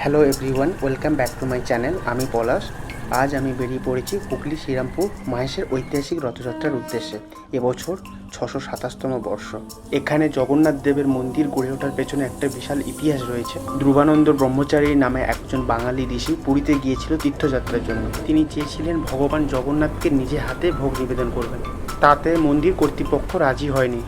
Hello everyone, welcome back to my channel. আমি পলাশ। আজ আমি বেরিয়ে পড়েছি হুগলি শ্রীরামপুর মহেশের ঐতিহাসিক রথযাত্রার উদ্দেশ্যে। এবছর 627তম বর্ষ। এখানে জগন্নাথ দেবের মন্দির গড়ে ওঠার পেছনে একটা বিশাল ইতিহাস রয়েছে। ধ্রুবানন্দ ব্রহ্মচারী নামে একজন বাঙালি ঋষি পুরীতে গিয়েছিল তীর্থযাত্রার জন্য। তিনি চেয়েছিলেন ভগবান জগন্নাথকে নিজে হাতে ভোগ নিবেদন করবেন। তাতে মন্দির কর্তৃপক্ষ রাজি হয়নি।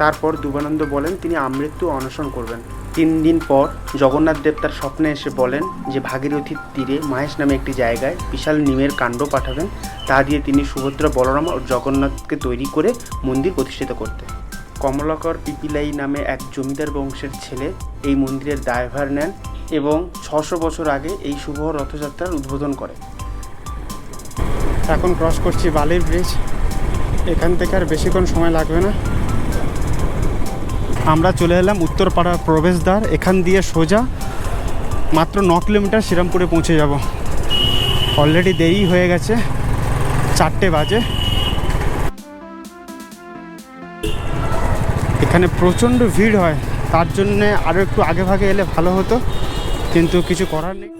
তারপর ধ্রুবানন্দ বলেন তিনি আমৃত্যু অনশন করবেন। 3 দিন পর জগন্নাথ দেব তার স্বপ্নে এসে বলেন যে ভাগীরথীর তীরে মহেশ নামে একটি জায়গায় বিশাল নিমের কাণ্ড পাঠাবেন, তা দিয়ে তিনি সুভদ্রা, বলরাম ও জগন্নাথকে তৈরি করে মন্দির প্রতিষ্ঠিত করতে। কমলাকর পিপিলাই নামে এক জমিদার বংশের ছেলে এই মন্দিরের দায়ভার নেন এবং 600 বছর আগে এই শুভ রথযাত্রার উদ্বোধন করে। এখন ক্রস করছি বালির ব্রিজ। এখান থেকে আর বেশিক্ষণ সময় লাগবে না। আমরা চলে এলাম উত্তরপাড়ার প্রবেশদ্বার। এখান দিয়ে সোজা মাত্র 9 কিলোমিটার শ্রীরামপুরে পৌঁছে যাব। অলরেডি দেরি হয়ে গেছে, 4টে বাজে। এখানে প্রচণ্ড ভিড় হয়, তার জন্যে আরও একটু আগে ভাগে এলে ভালো হতো, কিন্তু কিছু করার নেই।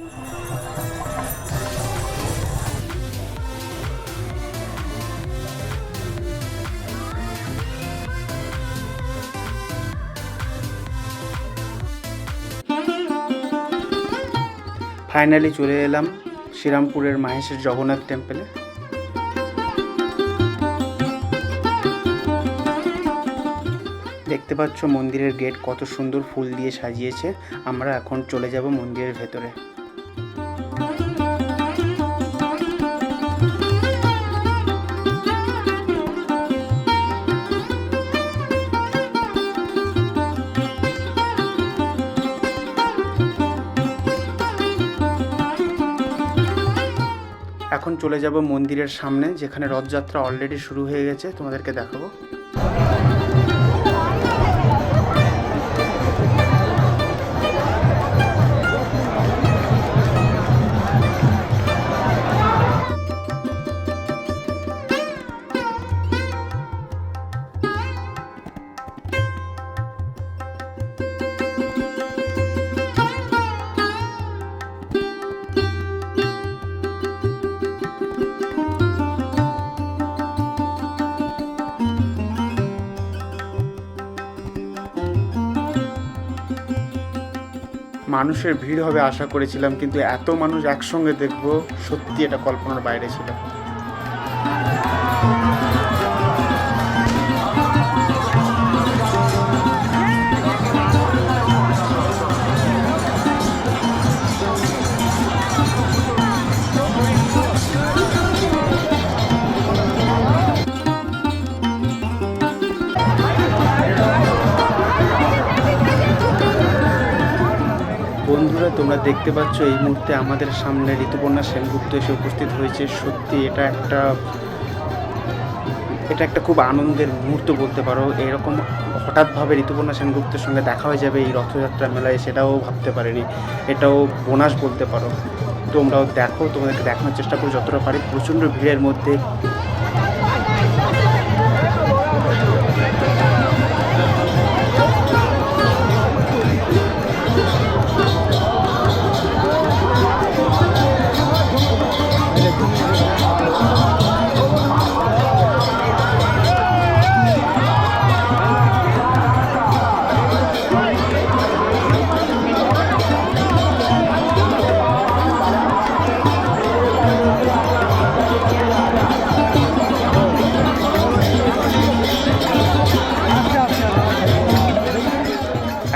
ফাইনালি চলে এলাম শ্রীরামপুরের মহেশের জগন্নাথ টেম্পলে। দেখতে পাচ্ছ মন্দিরের গেট কত সুন্দর ফুল দিয়ে সাজিয়েছে। আমরা এখন চলে যাব মন্দিরের ভেতরে। এখন চলে যাব মন্দিরের সামনে, যেখানে রথযাত্রা অলরেডি শুরু হয়ে গেছে, তোমাদেরকে দেখাবো। মানুষের ভিড় হবে আশা করেছিলাম, কিন্তু এত মানুষ একসঙ্গে দেখবো সত্যি এটা কল্পনার বাইরে ছিল। বন্ধুরা, তোমরা দেখতে পাচ্ছ এই মুহূর্তে আমাদের সামনে ঋতুপর্ণা সেনগুপ্ত এসে উপস্থিত হয়েছে। সত্যি এটা একটা খুব আনন্দের মুহূর্ত বলতে পারো। এরকম হঠাৎভাবে ঋতুপর্ণা সেনগুপ্তের সঙ্গে দেখা হয়ে যাবে এই রথযাত্রা মেলায়, সেটাও ভাবতে পারিনি। এটাও বোনাস বলতে পারো। তোমরাও দেখো, তোমাদেরকে দেখানোর চেষ্টা করি যতটা পারি। প্রচণ্ড ভিড়ের মধ্যে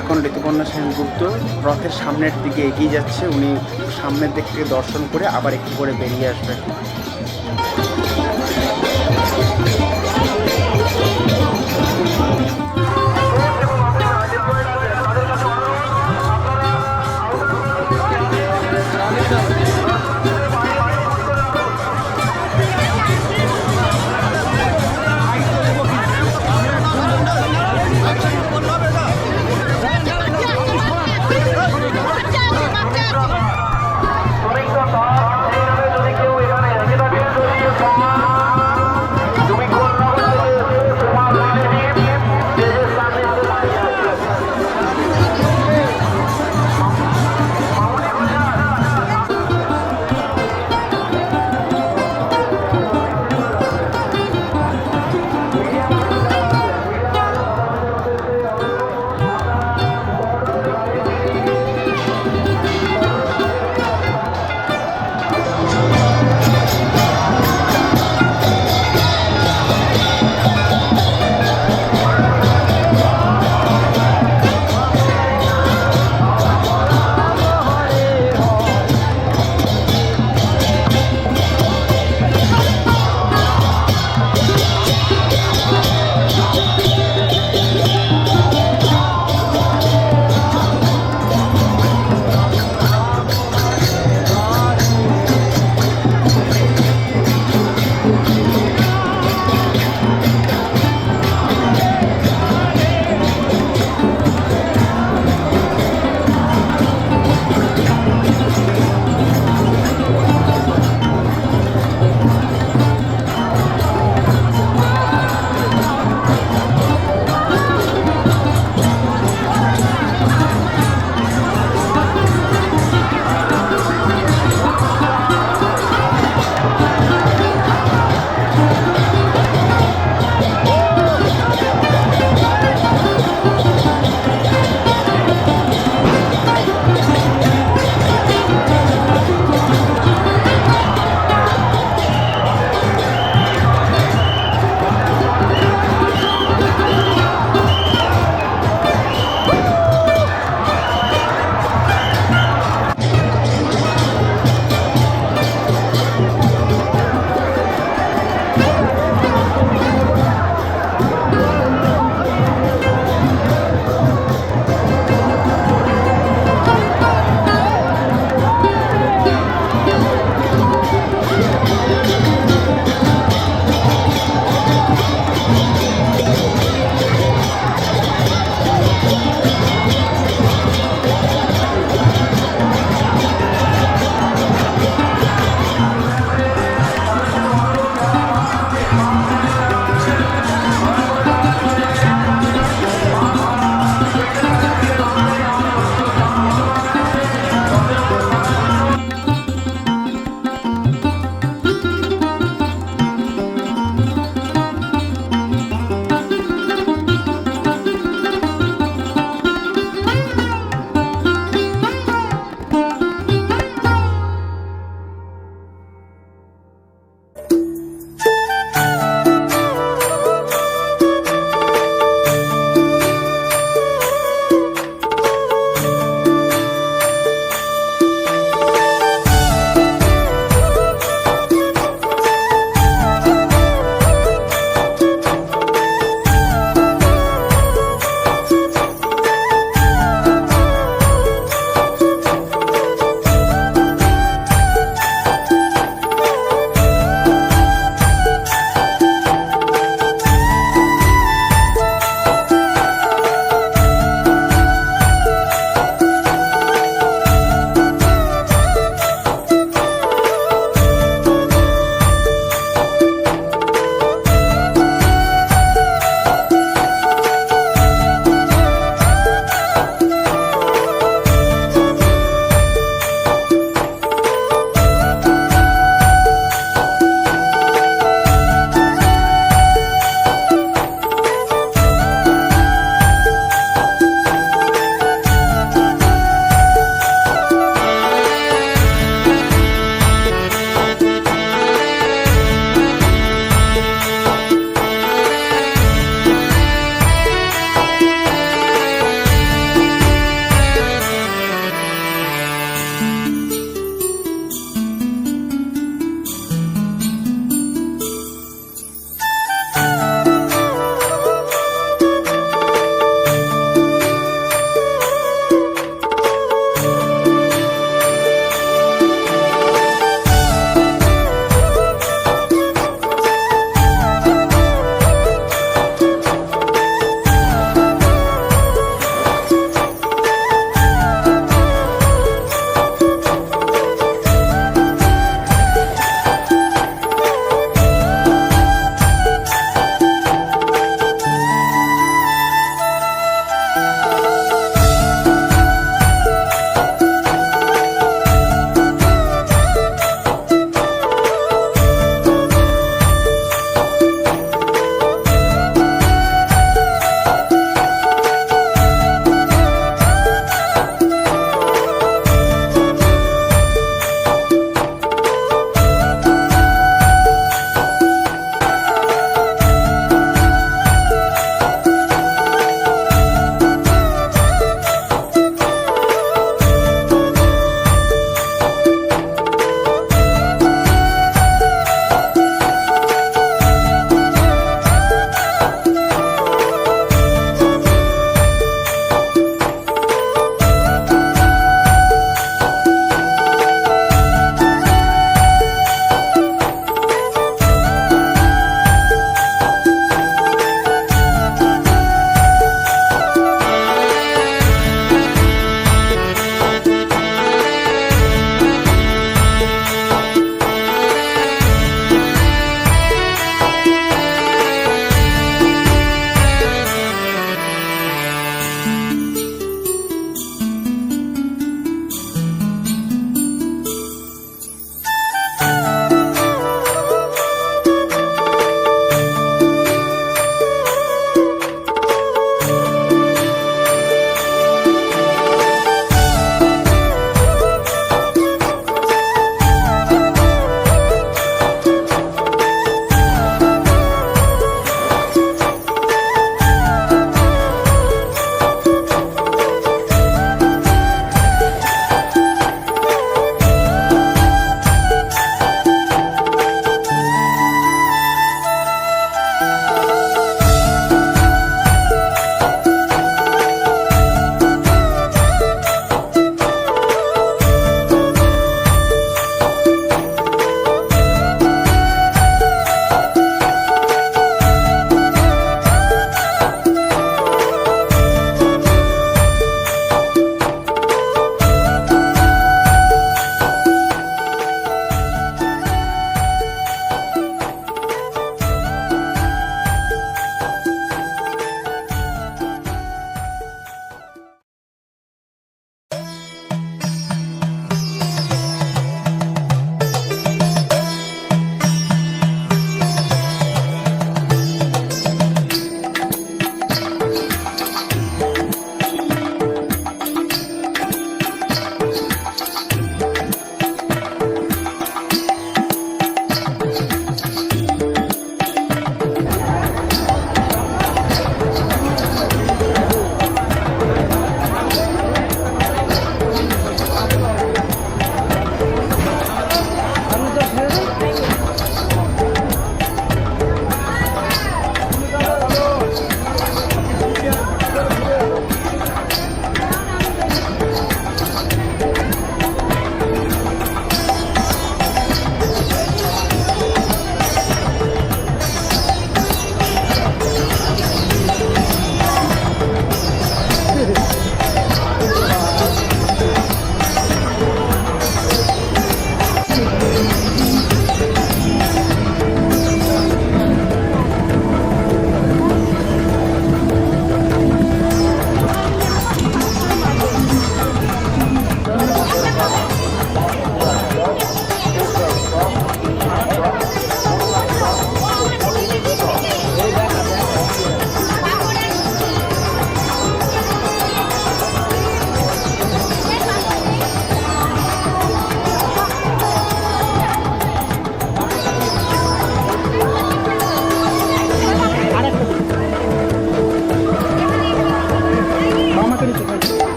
এখন ঋতুপর্ণা সেনগুপ্ত রথের সামনের দিকে এগিয়ে যাচ্ছে। উনি সামনের দিক থেকে দর্শন করে আবার একটু করে বেরিয়ে আসবেন।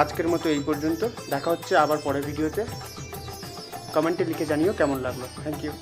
আজকের মতো এই পর্যন্ত, দেখা হচ্ছে আবার পরের ভিডিওতে। কমেন্টে লিখে জানিও কেমন লাগলো। Thank you.